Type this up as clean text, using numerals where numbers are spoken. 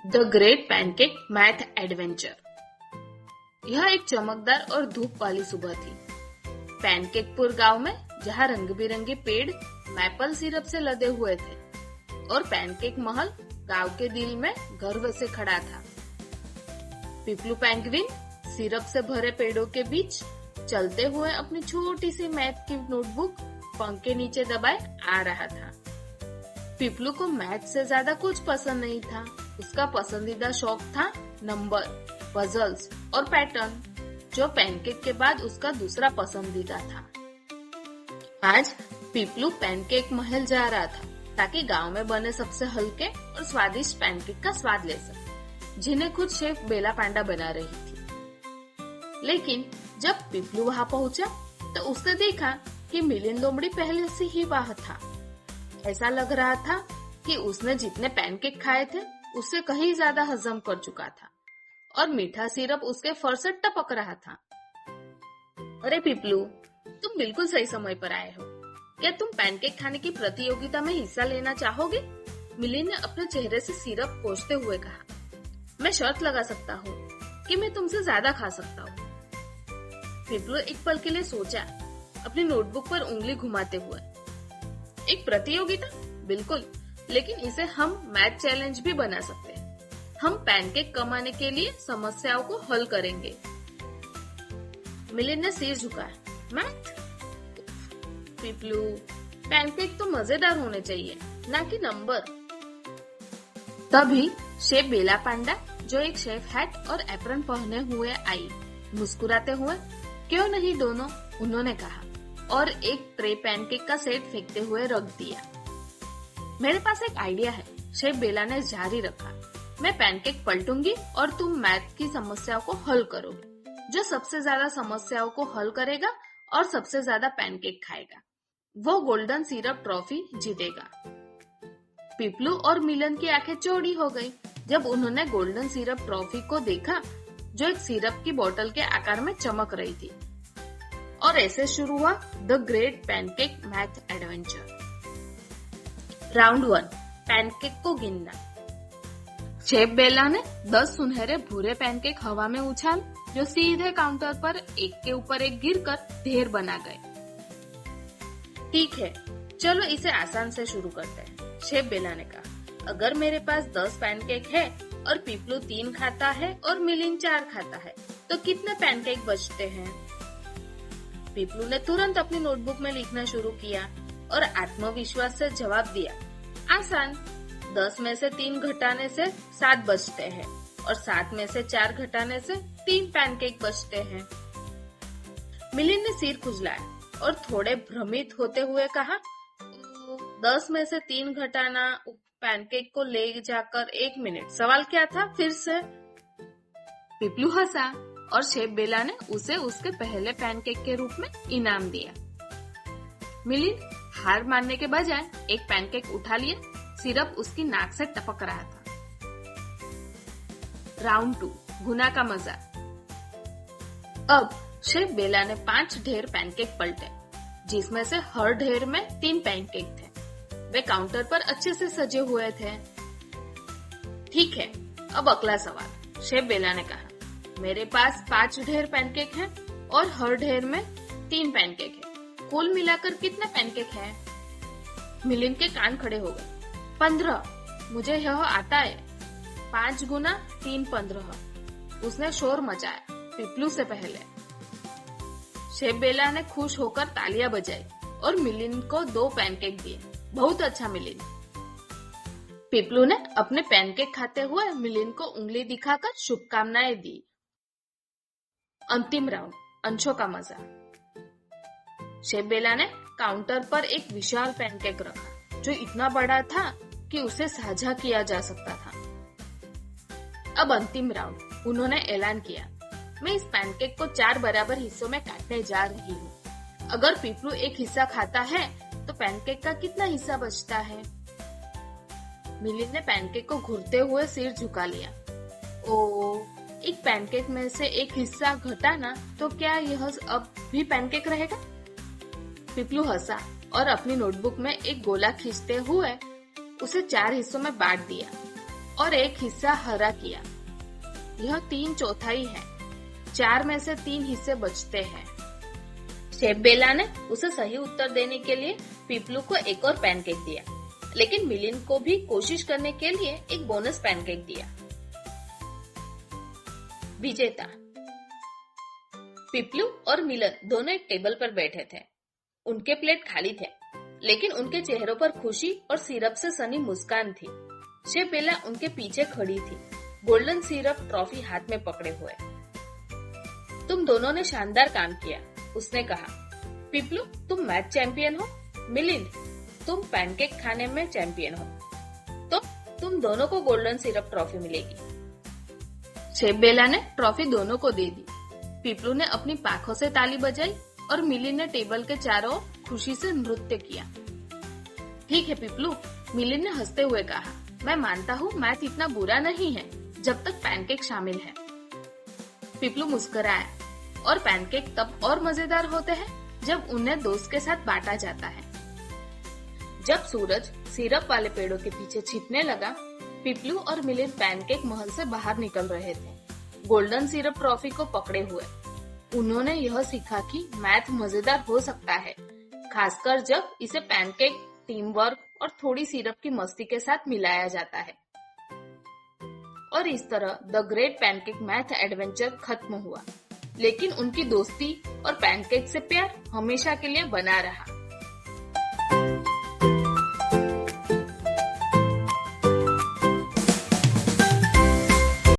The great pancake math adventure. यह एक चमकदार और धूप वाली सुबह थी। पैनकेकपुर गांव में, जहां रंग बिरंगे पेड़ मैपल सिरप से लदे हुए थे और पैनकेक महल गांव के दिल में गर्व से खड़ा था। पिपलू पेंगुइन सिरप से भरे पेड़ों के बीच चलते हुए अपनी छोटी सी मैथ की नोटबुक पंख के नीचे दबाए आ रहा था। पिपलू को मैथ से ज्यादा कुछ पसंद नहीं था। उसका पसंदीदा शौक था नंबर, पजल्स और पैटर्न, जो पैनकेक के बाद उसका दूसरा पसंदीदा था। आज पिपलू पैनकेक महल जा रहा था ताकि गांव में बने सबसे हल्के और स्वादिष्ट पैनकेक का स्वाद ले सके, जिन्हें खुद शेफ बेला पांडा बना रही थी। लेकिन जब पिपलू वहां पहुंचा तो उसने देखा कि मिलिंद लोमड़ी पहले से ही वहां था। ऐसा लग रहा था कि उसने जितने पैनकेक खाए थे उससे कहीं ज्यादा हजम कर चुका था और मीठा सिरप उसके फर से टपक रहा था। अरे पिपलू, तुम बिल्कुल सही समय पर आए हो। क्या तुम पैनकेक खाने की प्रतियोगिता में हिस्सा लेना चाहोगे? मिलिंद ने अपने चेहरे से सिरप पोंछते हुए कहा। मैं शर्त लगा सकता हूँ कि मैं तुमसे ज्यादा खा सकता हूँ। पिपलू एक पल के लिए सोचा, अपनी नोटबुक पर उंगली घुमाते हुए। एक प्रतियोगिता? बिल्कुल, लेकिन इसे हम मैथ चैलेंज भी बना सकते हैं। हम पैनकेक कमाने के लिए समस्याओं को हल करेंगे। मिलिंद ने सिर झुकाया। मैथ? पिपलू, पैनकेक तो मजेदार होने चाहिए, ना कि नंबर। तभी शेफ बेला पांडा, जो एक शेफ हैट और एप्रन पहने हुए आई, मुस्कुराते हुए, क्यों नहीं दोनों, उन्होंने कहा और एक ट्रे पैनकेक का सेट फेंकते हुए रख दिया। मेरे पास एक आइडिया है, शेफ बेला ने जारी रखा। मैं पैनकेक पलटूंगी और तुम मैथ की समस्याओं को हल करोगे। जो सबसे ज्यादा समस्याओं को हल करेगा और सबसे ज्यादा पैनकेक खाएगा, वो गोल्डन सिरप ट्रॉफी जीतेगा। पिपलू और मिलन की आंखें चौड़ी हो गई जब उन्होंने गोल्डन सिरप ट्रॉफी को देखा, जो एक सिरप की बोतल के आकार में चमक रही थी। और ऐसे शुरू हुआ the great pancake math adventure. Round 1, pancake को गिनना। शेफ बेला ने 10 सुनहरे भूरे पैनकेक हवा में उछाल, जो सीधे काउंटर पर एक के ऊपर एक गिरकर ढेर बना गए। ठीक है, चलो इसे आसान से शुरू करते हैं, शेफ बेला ने कहा। अगर मेरे पास 10 पैनकेक है और पिपलू 3 खाता है और मिलिंद 4 खाता है, तो कितने पैनकेक बचते हैं? पिपलू ने तुरंत अपनी नोटबुक में लिखना शुरू किया और आत्मविश्वास से जवाब दिया, आसान। 10 में से 3 घटाने से 7 बचते हैं और 7 में से 4 घटाने से 3 पैनकेक बचते हैं। मिलिंद ने सिर खुजलाया और थोड़े भ्रमित होते हुए कहा, 10 में से 3 घटाना पैनकेक को ले जाकर 1 मिनट। सवाल क्या था फिर से? पिपलू हंसा और शेफ बेला ने उसे उसके पहले पैनकेक के रूप में इनाम दिया। मिलिंद हार मानने के बजाय एक पैनकेक उठा लिया। सिरप उसकी नाक से टपक रहा था। राउंड 2, गुना का मजा। अब शेफ बेला ने 5 ढेर पैनकेक पलटे, जिसमें से हर ढेर में 3 पैनकेक थे। वे काउंटर पर अच्छे से सजे हुए थे। ठीक है, अब अगला सवाल, शेफ बेला ने कहा। मेरे पास 5 ढेर पैनकेक हैं और हर ढेर में 3 पैनकेक है। कुल मिलाकर कितने पैनकेक हैं? मिलिंद के कान खड़े हो गए। 15, मुझे यह आता है। 5 गुना 3 15। उसने शोर मचाया, पिपलू से पहले। शेफ बेला ने खुश होकर तालियां बजाई और मिलिंद को 2 पैनकेक दिए। बहुत अच्छा मिलिंद। पिपलू ने अपने पैनकेक खाते हुए मिलिंद को उंगली दिखाकर शुभकामनाएं दी। अंतिम राउंड, अंशों का मजा। शेफ बेला ने काउंटर पर एक विशाल पैनकेक रखा, जो इतना बड़ा था कि उसे साझा किया जा सकता था। अब अंतिम राउंड, उन्होंने ऐलान किया, मैं इस पैनकेक को 4 बराबर हिस्सों में काटने जा रही हूँ। अगर पिपलू एक हिस्सा खाता है तो पैनकेक का कितना हिस्सा बचता है? मिलिंद ने पैनकेक को घूरते हुए सिर झुका लिया। ओ, एक पैनकेक में से एक हिस्सा घटाना, तो क्या यह अब भी पैनकेक रहेगा? पिपलू हंसा और अपनी नोटबुक में एक गोला खींचते हुए उसे 4 हिस्सों में बांट दिया। और एक हिस्सा हरा किया। यह 3/4 है। 4 में से 3 हिस्से बचते हैं। शेफ बेला ने उसे सही उत्तर देने के लिए पीपलू को एक और पैनकेक दिया, लेकिन मिलिंद को भी कोशिश करने के लिए एक बोनस पैनकेक दिया। विजेता। पीपलू और मिलिंद दोनों एक टेबल पर बैठे थे। उनके प्लेट खाली थे, लेकिन उनके चेहरों पर खुशी और सिरप से सनी मुस्कान थी। शेफ बेला उनके पीछे खड़ी थी, गोल्डन सिरप ट्रॉफी हाथ में पकड़े हुए। तुम दोनों ने शानदार काम किया, उसने कहा। पीपलू, तुम मैच चैंपियन हो। मिलिंद, तुम पैनकेक खाने में चैंपियन हो। तो तुम दोनों को गोल्डन सिरप ट्रॉफी मिलेगी। शेफ बेला ने ट्रॉफी दोनों को दे दी। पीपलू ने अपनी पाखों से ताली बजाई और मिलिंद ने टेबल के चारों ओर खुशी से नृत्य किया। ठीक है पीपलू, मिलिंद ने हंसते हुए कहा। मैं मानता हूँ मैथ इतना बुरा नहीं है जब तक पैनकेक शामिल है। पीपलू मुस्कुराया और पैनकेक तब और मजेदार होते हैं जब उन्हें दोस्त के साथ बांटा जाता है। जब सूरज सिरप वाले पेड़ों के पीछे छिपने लगा, पीपलू और मिलिंद पैनकेक महल से बाहर निकल रहे थे, गोल्डन सिरप ट्रॉफी को पकड़े हुए। उन्होंने यह सीखा कि मैथ मजेदार हो सकता है, खासकर जब इसे पैनकेक, टीम वर्क और थोड़ी सिरप की मस्ती के साथ मिलाया जाता है। और इस तरह the great pancake math adventure खत्म हुआ, लेकिन उनकी दोस्ती और पैनकेक से प्यार हमेशा के लिए बना रहा।